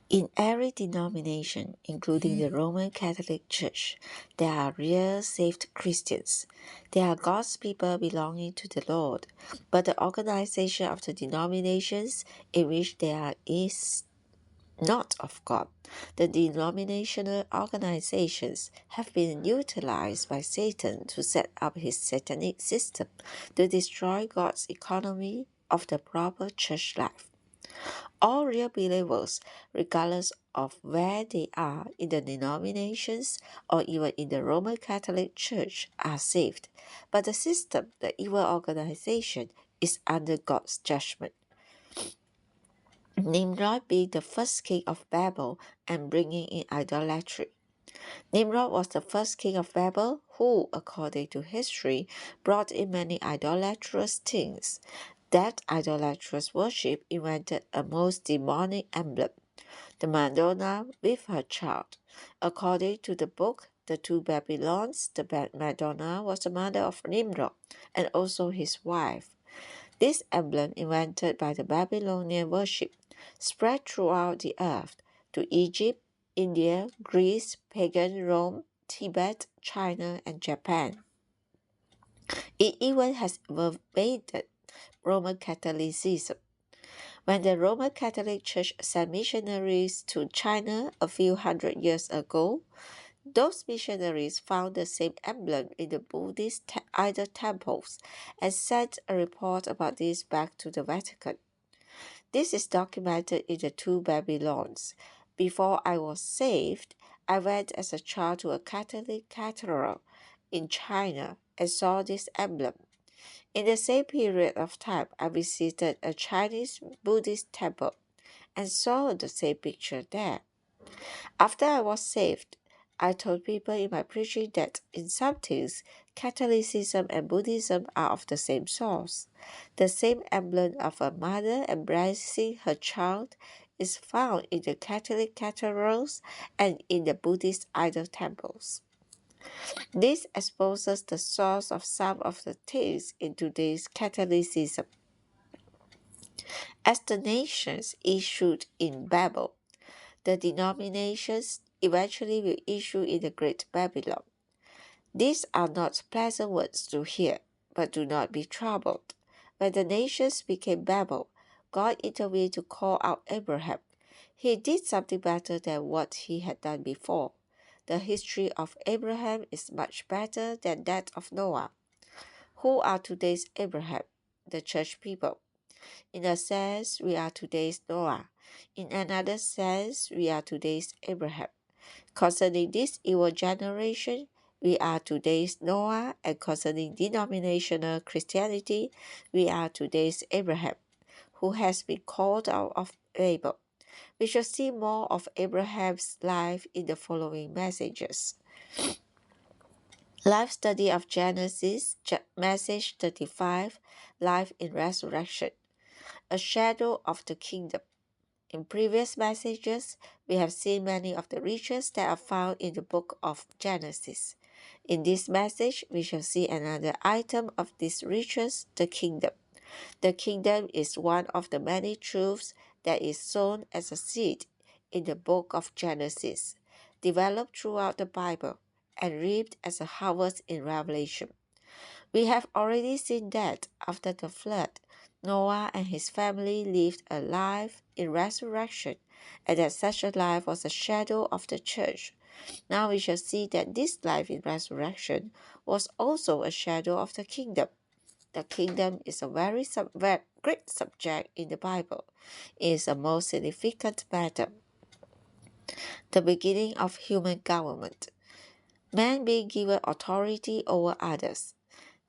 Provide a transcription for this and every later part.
In every denomination, including the Roman Catholic Church, there are real saved Christians. They are God's people belonging to the Lord. But the organization of the denominations in which they are is not of God. The denominational organizations have been utilized by Satan to set up his satanic system to destroy God's economy of the proper church life. All real believers, regardless of where they are in the denominations or even in the Roman Catholic Church, are saved. But the system, the evil organization, is under God's judgment. Nimrod being the first king of Babel and bringing in idolatry. Nimrod was the first king of Babel who, according to history, brought in many idolatrous things. That idolatrous worship invented a most demonic emblem, the Madonna with her child. According to the book, The Two Babylons, the Madonna was the mother of Nimrod and also his wife. This emblem, invented by the Babylonian worship, spread throughout the earth to Egypt, India, Greece, pagan Rome, Tibet, China, and Japan. It even has pervaded Roman Catholicism. When the Roman Catholic Church sent missionaries to China a few hundred years ago, those missionaries found the same emblem in the Buddhist idol temples and sent a report about this back to the Vatican. This is documented in the Two Babylons. Before I was saved, I went as a child to a Catholic cathedral in China and saw this emblem. In the same period of time, I visited a Chinese Buddhist temple and saw the same picture there. After I was saved, I told people in my preaching that in some things, Catholicism and Buddhism are of the same source. The same emblem of a mother embracing her child is found in the Catholic cathedrals and in the Buddhist idol temples. This exposes the source of some of the things in today's Catholicism. As the nations issued in Babel, the denominations eventually will issue in the Great Babylon. These are not pleasant words to hear, but do not be troubled. When the nations became Babel, God intervened to call out Abraham. He did something better than what he had done before. The history of Abraham is much better than that of Noah. Who are today's Abraham? The church people. In a sense, we are today's Noah. In another sense, we are today's Abraham. Concerning this evil generation, we are today's Noah, and concerning denominational Christianity, we are today's Abraham, who has been called out of Babel. We shall see more of Abraham's life in the following messages. Life Study of Genesis, Message 35, Life in Resurrection, a shadow of the kingdom. In previous messages, we have seen many of the riches that are found in the book of Genesis. In this message, we shall see another item of these riches, the kingdom. The kingdom is one of the many truths that is sown as a seed in the book of Genesis, developed throughout the Bible, and reaped as a harvest in Revelation. We have already seen that after the flood, Noah and his family lived a life in resurrection, and that such a life was a shadow of the church. Now we shall see that this life in resurrection was also a shadow of the kingdom. The kingdom is a very great subject in the Bible. It is a most significant matter. The beginning of human government. Man being given authority over others.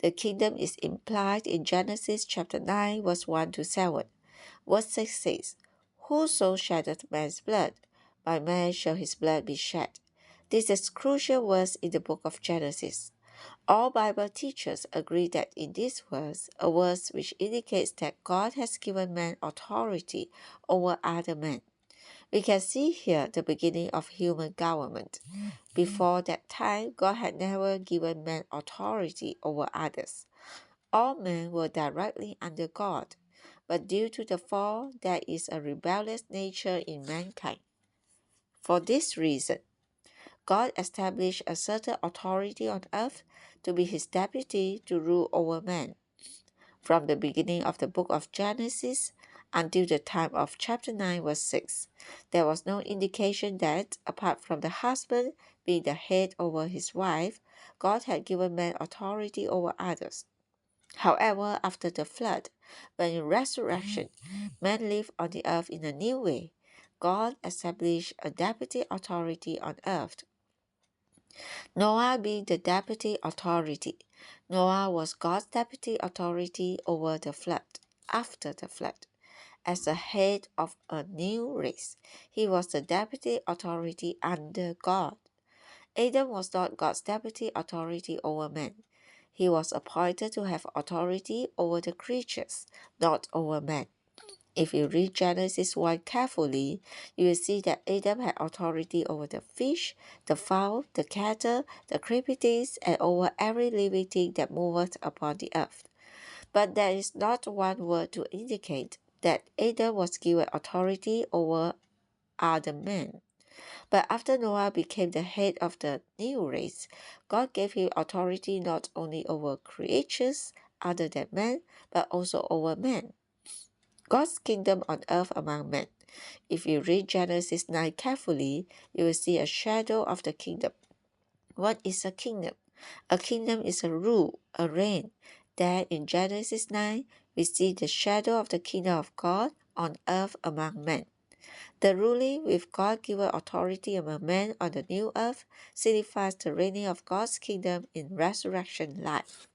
The kingdom is implied in Genesis chapter 9, verse 1 to 7. Verse 6 says, Whoso sheddeth man's blood, by man shall his blood be shed. This is crucial verse in the book of Genesis. All Bible teachers agree that in this verse, a verse which indicates that God has given man authority over other men. We can see here the beginning of human government. Before that time, God had never given man authority over others. All men were directly under God, but due to the fall, there is a rebellious nature in mankind. For this reason, God established a certain authority on earth to be his deputy to rule over man. From the beginning of the book of Genesis until the time of chapter 9 verse 6, there was no indication that, apart from the husband being the head over his wife, God had given man authority over others. However, after the flood, when in resurrection, man lived on the earth in a new way, God established a deputy authority on earth. Noah being the deputy authority. Noah was God's deputy authority over the flood. After the flood, as the head of a new race, he was the deputy authority under God. Adam was not God's deputy authority over man. He was appointed to have authority over the creatures, not over man. If you read Genesis 1 carefully, you will see that Adam had authority over the fish, the fowl, the cattle, the creeping things, and over every living thing that moveth upon the earth. But there is not one word to indicate that Adam was given authority over other men. But after Noah became the head of the new race, God gave him authority not only over creatures other than man, but also over men. God's kingdom on earth among men. If you read Genesis 9 carefully, you will see a shadow of the kingdom. What is a kingdom? A kingdom is a rule, a reign. There in Genesis 9, we see the shadow of the kingdom of God on earth among men. The ruling with God-given authority among men on the new earth signifies the reigning of God's kingdom in resurrection life.